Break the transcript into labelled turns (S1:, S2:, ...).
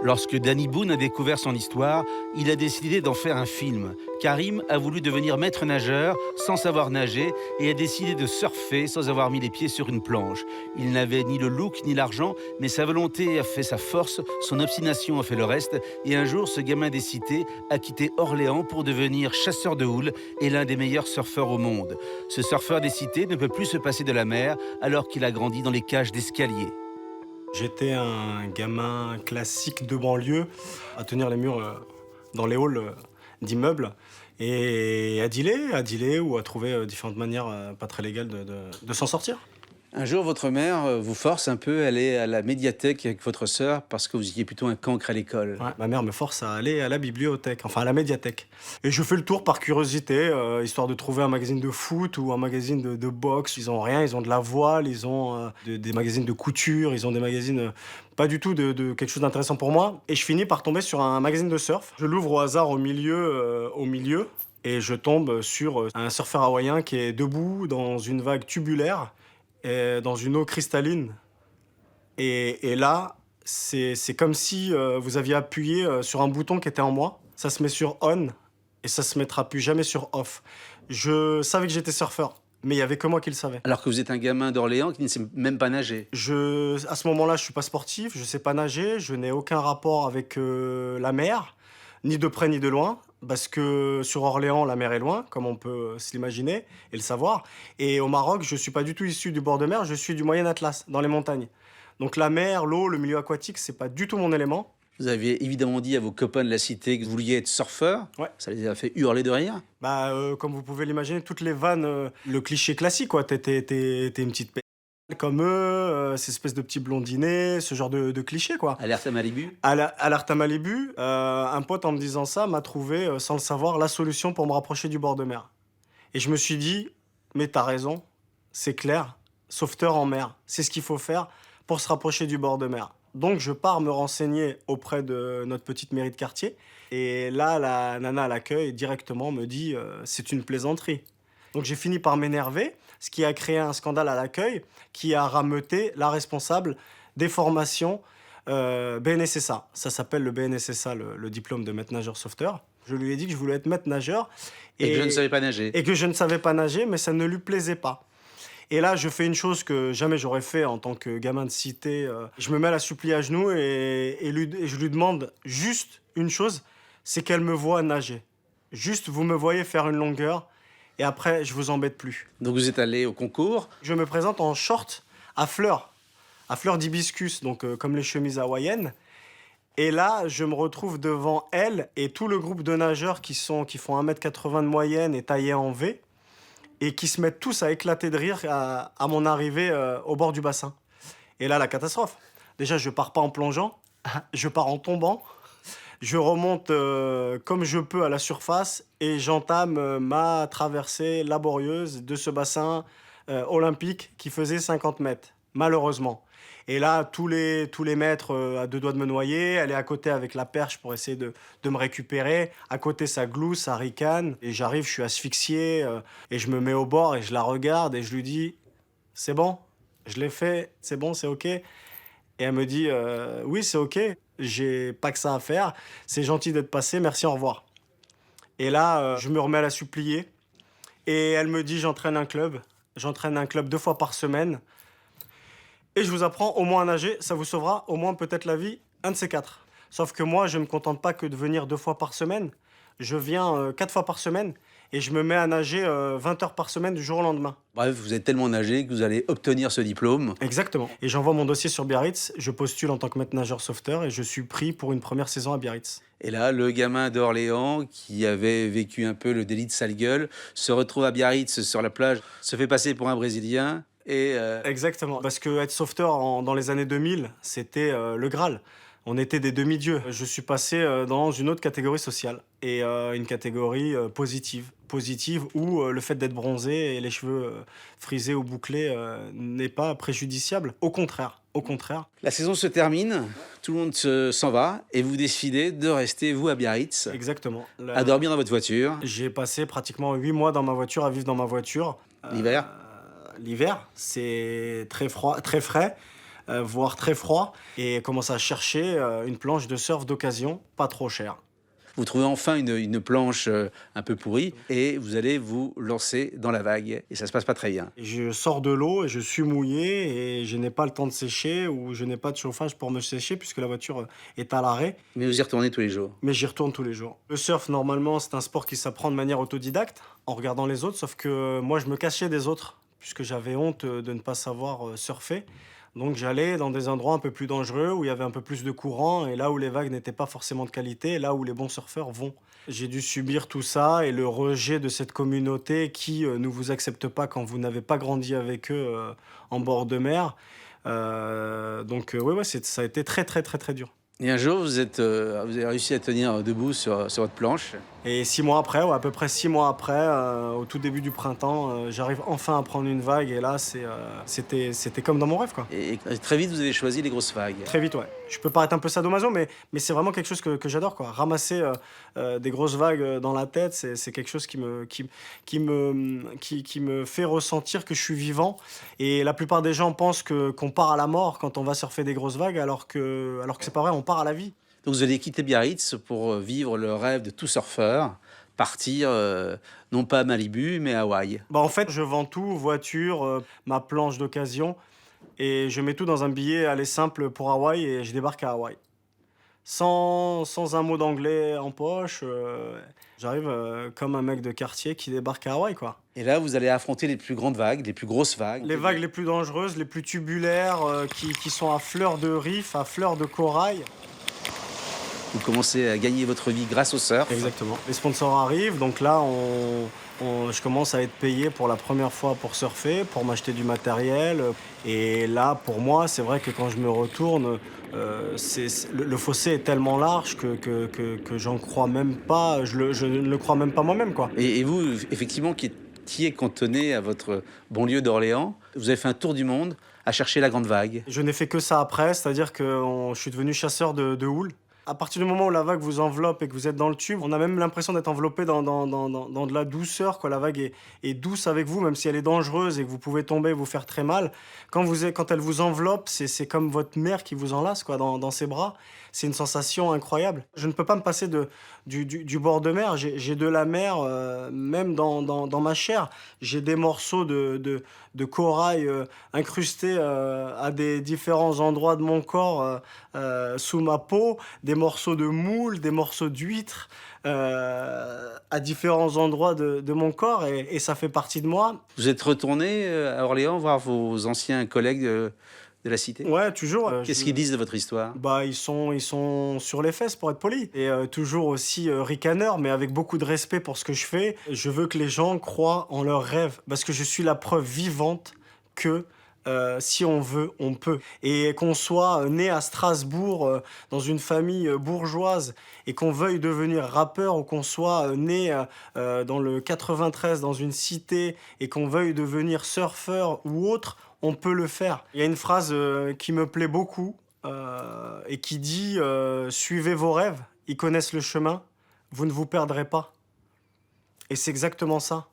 S1: Lorsque Danny Boone a découvert son histoire, il a décidé d'en faire un film. Karim a voulu devenir maître nageur sans savoir nager et a décidé de surfer sans avoir mis les pieds sur une planche. Il n'avait ni le look ni l'argent, mais sa volonté a fait sa force, son obstination a fait le reste. Et un jour, ce gamin des cités a quitté Orléans pour devenir chasseur de houles et l'un des meilleurs surfeurs au monde. Ce surfeur des cités ne peut plus se passer de la mer alors qu'il a grandi dans les cages d'escalier.
S2: J'étais un gamin classique de banlieue à tenir les murs dans les halls d'immeubles et à dealer ou à trouver différentes manières pas très légales de s'en sortir.
S1: Un jour, votre mère vous force un peu à aller à la médiathèque avec votre sœur parce que vous étiez plutôt un cancre à l'école.
S2: Ouais, ma mère me force à aller à la bibliothèque, enfin à la médiathèque. Et je fais le tour par curiosité, histoire de trouver un magazine de foot ou un magazine de boxe. Ils ont rien, ils ont de la voile, ils ont des magazines de couture, ils ont des magazines pas du tout de quelque chose d'intéressant pour moi. Et je finis par tomber sur un magazine de surf. Je l'ouvre au hasard au milieu, et je tombe sur un surfeur hawaïen qui est debout dans une vague tubulaire, et dans une eau cristalline. Et là, c'est comme si vous aviez appuyé sur un bouton qui était en moi. Ça se met sur on et ça se mettra plus jamais sur off. Je savais que j'étais surfeur, mais il y avait que moi qui le savais.
S1: Alors que vous êtes un gamin d'Orléans qui ne sait même pas nager.
S2: À ce moment-là, je suis pas sportif, je sais pas nager, je n'ai aucun rapport avec la mer, ni de près ni de loin, parce que sur Orléans, la mer est loin, comme on peut se l'imaginer et le savoir. Et au Maroc, je suis pas du tout issu du bord de mer, je suis du Moyen Atlas, dans les montagnes. Donc la mer, l'eau, le milieu aquatique, c'est pas du tout mon élément.
S1: Vous aviez évidemment dit à vos copains de la cité que vous vouliez être surfeur.
S2: Ouais.
S1: Ça les a fait hurler de rire.
S2: Comme vous pouvez l'imaginer, toutes les vannes, le cliché classique, quoi. T'es une petite comme eux, ces espèces de petits blondinets, ce genre de clichés, quoi.
S1: Alerte à Malibu.
S2: Alerte à Malibu, un pote en me disant ça m'a trouvé, sans le savoir, la solution pour me rapprocher du bord de mer. Et je me suis dit, mais t'as raison, c'est clair, sauveteur en mer, c'est ce qu'il faut faire pour se rapprocher du bord de mer. Donc je pars me renseigner auprès de notre petite mairie de quartier. Et là, la nana à l'accueil directement me dit c'est une plaisanterie. Donc j'ai fini par m'énerver, ce qui a créé un scandale à l'accueil qui a rameuté la responsable des formations BNSSA. Ça s'appelle le BNSSA, le diplôme de maître nageur sauveteur. Je lui ai dit que je voulais être maître nageur.
S1: Et que je ne savais pas nager.
S2: Et que je ne savais pas nager, mais ça ne lui plaisait pas. Et là, je fais une chose que jamais j'aurais fait en tant que gamin de cité. Je me mets à la supplier à genoux et je lui demande juste une chose, c'est qu'elle me voie nager. Juste, vous me voyez faire une longueur et après, je vous embête plus.
S1: Donc vous êtes allé au concours.
S2: Je me présente en short à fleurs d'hibiscus, donc comme les chemises hawaïennes. Et là, je me retrouve devant elle et tout le groupe de nageurs qui font 1m80 de moyenne et taillés en V. Et qui se mettent tous à éclater de rire à mon arrivée au bord du bassin. Et là, la catastrophe. Déjà, je pars pas en plongeant, je pars en tombant. Je remonte comme je peux à la surface et j'entame ma traversée laborieuse de ce bassin olympique qui faisait 50 mètres, malheureusement. Et là, tous les maîtres à deux doigts de me noyer. Elle est à côté avec la perche pour essayer de me récupérer. À côté, ça glousse, ça ricane. Et j'arrive, je suis asphyxié. Et je me mets au bord et je la regarde et je lui dis « C'est bon, je l'ai fait, c'est bon, c'est OK ?» Et elle me dit « Oui, c'est OK, j'ai pas que ça à faire. C'est gentil d'être passé, merci, au revoir. » Et là, je me remets à la supplier. Et elle me dit « J'entraîne un club. J'entraîne un club 2 fois par semaine. » Et je vous apprends au moins à nager, ça vous sauvera au moins peut-être la vie, un de ces 4. Sauf que moi, je ne me contente pas que de venir 2 fois par semaine. Je viens 4 fois par semaine et je me mets à nager 20 heures par semaine du jour au lendemain.
S1: Bref, vous êtes tellement nagé que vous allez obtenir ce diplôme.
S2: Exactement. Et j'envoie mon dossier sur Biarritz, je postule en tant que maître nageur sauveteur et je suis pris pour une première saison à Biarritz.
S1: Et là, le gamin d'Orléans, qui avait vécu un peu le délit de sale gueule, se retrouve à Biarritz sur la plage, se fait passer pour un Brésilien.
S2: Exactement, parce que être sauveteur dans les années 2000, c'était le Graal. On était des demi-dieux. Je suis passé dans une autre catégorie sociale et une catégorie positive. Positive où le fait d'être bronzé et les cheveux frisés ou bouclés n'est pas préjudiciable. Au contraire, au contraire.
S1: La saison se termine, tout le monde s'en va et vous décidez de rester, vous, à Biarritz,
S2: Exactement.
S1: à dormir dans votre voiture.
S2: J'ai passé pratiquement 8 mois dans ma voiture, à vivre dans ma voiture.
S1: L'hiver.
S2: L'hiver, c'est très froid, très frais. voire très froid, et commencer à chercher une planche de surf d'occasion, pas trop chère.
S1: Vous trouvez enfin une planche un peu pourrie et vous allez vous lancer dans la vague et ça se passe pas très bien.
S2: Et je sors de l'eau et je suis mouillé et je n'ai pas le temps de sécher ou je n'ai pas de chauffage pour me sécher puisque la voiture est à l'arrêt,
S1: Mais vous y retournez tous les jours.
S2: mais j'y retourne tous les jours. Le surf, normalement, c'est un sport qui s'apprend de manière autodidacte, en regardant les autres, sauf que moi, je me cachais des autres puisque j'avais honte de ne pas savoir surfer. Donc j'allais dans des endroits un peu plus dangereux, où il y avait un peu plus de courant, et là où les vagues n'étaient pas forcément de qualité, et là où les bons surfeurs vont. J'ai dû subir tout ça et le rejet de cette communauté qui ne vous accepte pas quand vous n'avez pas grandi avec eux en bord de mer. Ouais, ça a été très très très très dur.
S1: Et un jour, vous avez réussi à tenir debout sur votre planche.
S2: Et 6 mois après, ouais, à peu près 6 mois après, au tout début du printemps, j'arrive enfin à prendre une vague et là, c'était comme dans mon rêve, quoi.
S1: Et très vite, vous avez choisi les grosses vagues.
S2: Très vite, ouais. Je peux paraître un peu sadomaso, mais c'est vraiment quelque chose que j'adore, quoi. Ramasser des grosses vagues dans la tête, c'est quelque chose qui me fait ressentir que je suis vivant. Et la plupart des gens pensent qu'on part à la mort quand on va surfer des grosses vagues, alors que c'est pas vrai, on part à la vie.
S1: Donc vous allez quitter Biarritz pour vivre le rêve de tout surfeur, partir non pas à Malibu, mais à Hawaï.
S2: Bah, en fait, je vends tout, voiture, ma planche d'occasion, et je mets tout dans un billet aller simple pour Hawaï et je débarque à Hawaï. Sans un mot d'anglais en poche, j'arrive comme un mec de quartier qui débarque à Hawaï, quoi.
S1: Et là, vous allez affronter les plus grandes vagues, les plus grosses vagues.
S2: Les vagues les plus dangereuses, les plus tubulaires, qui sont à fleur de riff, à fleur de corail.
S1: Vous commencez à gagner votre vie grâce au surf.
S2: Exactement. Les sponsors arrivent, donc là, je commence à être payé pour la première fois pour surfer, pour m'acheter du matériel. Et là, pour moi, c'est vrai que quand je me retourne, le fossé est tellement large que j'en crois même pas, je ne le crois même pas moi-même, quoi.
S1: Et vous, effectivement, qui étiez cantonné à votre banlieue d'Orléans, vous avez fait un tour du monde à chercher la grande vague.
S2: Je n'ai fait que ça après, c'est-à-dire que je suis devenu chasseur de houles. À partir du moment où la vague vous enveloppe et que vous êtes dans le tube, on a même l'impression d'être enveloppé dans de la douceur, quoi. La vague est douce avec vous, même si elle est dangereuse et que vous pouvez tomber et vous faire très mal. Quand elle vous enveloppe, c'est comme votre mère qui vous enlace, quoi, dans ses bras. C'est une sensation incroyable. Je ne peux pas me passer du bord de mer. J'ai de la mer, même dans ma chair. J'ai des morceaux de corail incrustés à des différents endroits de mon corps, sous ma peau, des morceaux de moules, des morceaux d'huîtres à différents endroits de mon corps, et ça fait partie de moi.
S1: Vous êtes retourné à Orléans voir vos anciens collègues de la cité.
S2: Ouais, toujours.
S1: Qu'est-ce qu'ils disent de votre histoire?
S2: Bah, ils sont sur les fesses, pour être poli. Et toujours aussi ricaneurs, mais avec beaucoup de respect pour ce que je fais. Je veux que les gens croient en leurs rêves, parce que je suis la preuve vivante que si on veut, on peut. Et qu'on soit né à Strasbourg, dans une famille bourgeoise, et qu'on veuille devenir rappeur, ou qu'on soit né dans le 93, dans une cité, et qu'on veuille devenir surfeur ou autre, on peut le faire. Il y a une phrase qui me plaît beaucoup, et qui dit suivez vos rêves, ils connaissent le chemin, vous ne vous perdrez pas. Et c'est exactement ça.